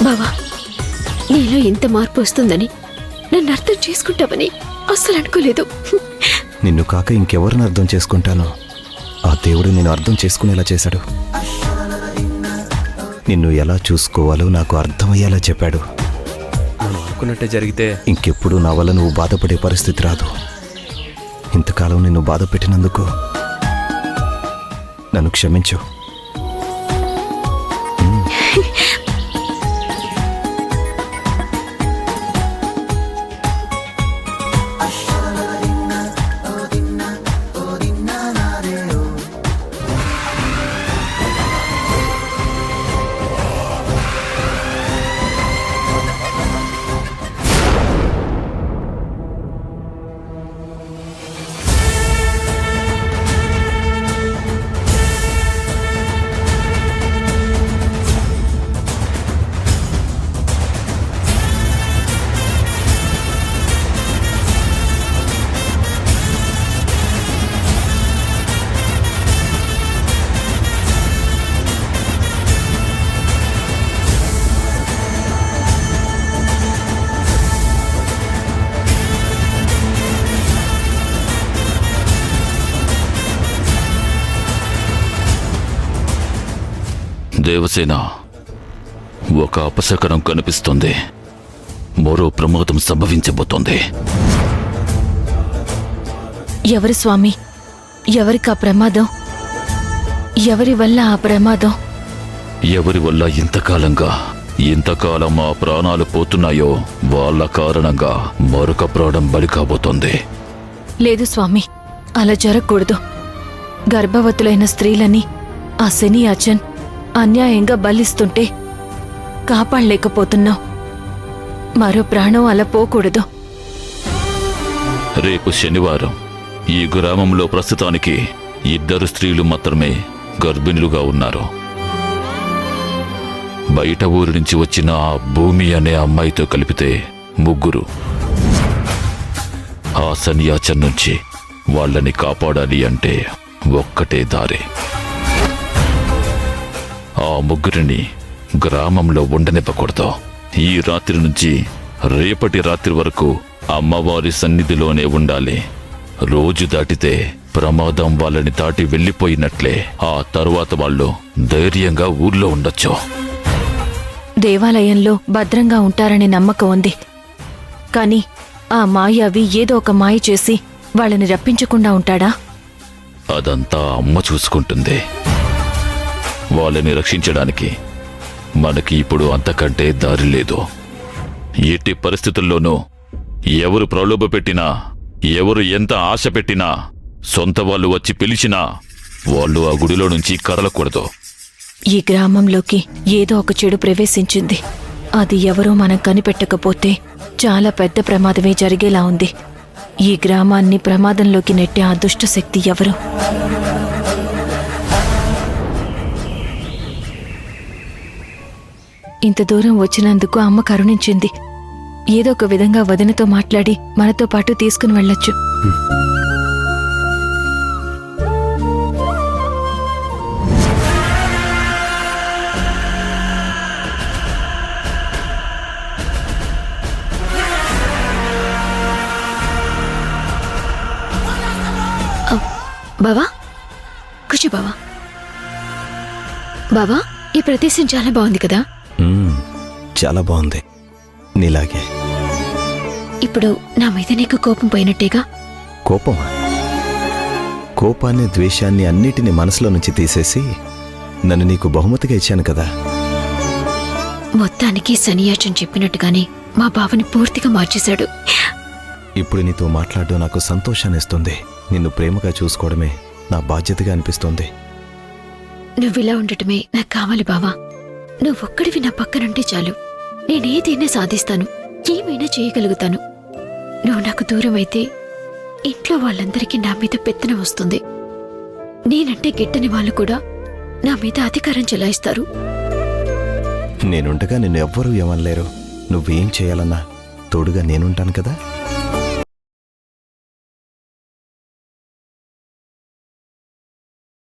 బావా, నీలో ఇంత మార్పు వస్తుందని, నన్ను అర్థం చేసుకుంటావని అస్సలు అనుకోలేదు. నిన్ను కాక ఇంకెవరిని అర్థం చేసుకుంటానో ఆ దేవుడు నిన్ను అర్థం చేసుకునేలా చేశాడు. నిన్ను ఎలా చూసుకోవాలో నాకు అర్థమయ్యేలా చెప్పాడు. మనం అనుకున్నట్టే జరిగితే ఇంకెప్పుడు నా వల్ల నువ్వు బాధపడే పరిస్థితి రాదు. ఇంతకాలం నిన్ను బాధ పెట్టినందుకు నన్ను క్షమించు. దేవసేన, ఒక అపశకనం కనిపిస్తుంది. మరో ప్రమాదం సంభవించబోతోంది. ఎవరు స్వామి? ఎవరికి ఆ ప్రమాదం? ఎవరి వల్ల ఆ ప్రమాదం? ఎవరి వల్ల ఇంతకాలం ఆ ప్రాణాలు పోతున్నాయో వాళ్ళ కారణంగా మరొక ప్రాణం బలి కాబోతోంది. లేదు స్వామి, అలా జరగకూడదు. గర్భవతులైన స్త్రీలని ఆ శని అచన్ అన్యాయంగా బలిస్తుంటే కాపాడలేకపోతున్నావు. మరో ప్రాణం అలా పోకూడదు. రేపు శనివారం ఈ గ్రామంలో ప్రస్తుతానికి 2 స్త్రీలు మాత్రమే గర్భిణులుగా ఉన్నారు. బయట ఊరి నుంచి వచ్చిన ఆ భూమి అనే అమ్మాయితో కలిపితే 3. ఆ సన్యాచం నుంచి వాళ్ళని కాపాడాలి అంటే ఒక్కటే దారి. ఆ 3 గ్రామంలో ఉండనివ్వకూడదు. ఈ రాత్రి నుంచి రేపటి రాత్రి వరకు అమ్మవారి సన్నిధిలోనే ఉండాలి. రోజు దాటితే ప్రమాదం వాళ్ళని దాటి వెళ్ళిపోయినట్లే. ఆ తరువాత వాళ్ళు ధైర్యంగా ఊర్లో ఉండొచ్చు. దేవాలయంలో భద్రంగా ఉంటారనే నమ్మకం ఉంది. కాని ఆ మాయావి ఏదో ఒక మాయ చేసి వాళ్ళని రప్పించకుండా ఉంటాడా? అదంతా అమ్మ చూసుకుంటుంది. వాళ్ళని రక్షించడానికి మనకి ఇప్పుడు అంతకంటే దారి లేదు. ఎట్టి పరిస్థితుల్లోనూ ఎవరు ప్రలోభ పెట్టినా, ఎవరు ఎంత ఆశ పెట్టినా, సొంత వాళ్ళు వచ్చి పిలిచినా వాళ్ళు ఆ గుడిలో నుంచి కదలకూడదు. ఈ గ్రామంలోకి ఏదో ఒక చెడు ప్రవేశించింది. అది ఎవరో మనం కనిపెట్టకపోతే చాలా పెద్ద ప్రమాదమే జరిగేలా ఉంది. ఈ గ్రామాన్ని ప్రమాదంలోకి నెట్టే ఆ దుష్ట శక్తి ఎవరు? ఇంత దూరం వచ్చినందుకు అమ్మ కరుణించింది. ఏదో ఒక విధంగా వదినతో మాట్లాడి మనతో పాటు తీసుకుని వెళ్ళొచ్చు. బావా, కూర్చో బావా. బావా, ఈ ప్రదేశం చాలా బాగుంది కదా? చాలా బాగుంది. నీలాగే. ఇప్పుడు నా మీద నీకు కోపం పోయినట్టేగా? కోపమా? కోపాన్ని, ద్వేషాన్ని అన్నిటినీ మనసులో నుంచి తీసేసి నన్ను నీకు బహుమతిగా ఇచ్చాను కదా. మొత్తానికి సన్యాసం చెప్పినట్టుగానే మా బావని పూర్తిగా మార్చేశాడు. ఇప్పుడు నీతో మాట్లాడడం నాకు సంతోషాన్ని ఇస్తుంది. నిన్ను ప్రేమగా చూసుకోవడమే నా బాధ్యతగా అనిపిస్తోంది. నువ్విలా ఉండటమే నాకు కావాలి బావా. నువ్వొక్కడివి నా పక్కనుంటే చాలు. నేనేదైనా సాధిస్తాను, ఏమైనా చేయగలుగుతాను. నువ్వు నాకు దూరం అయితే ఇంట్లో వాళ్ళందరికీ నా మీద పెత్తనం వస్తుంది. నేనంటే గిట్టని వాళ్ళు కూడా నా మీద అధికారం చెలాయిస్తారు. నేనుండగా నిన్ను ఎవ్వరూ ఏమనలేరు. నువ్వేం చేయాలన్నా తోడుగా నేనుంటాను కదా.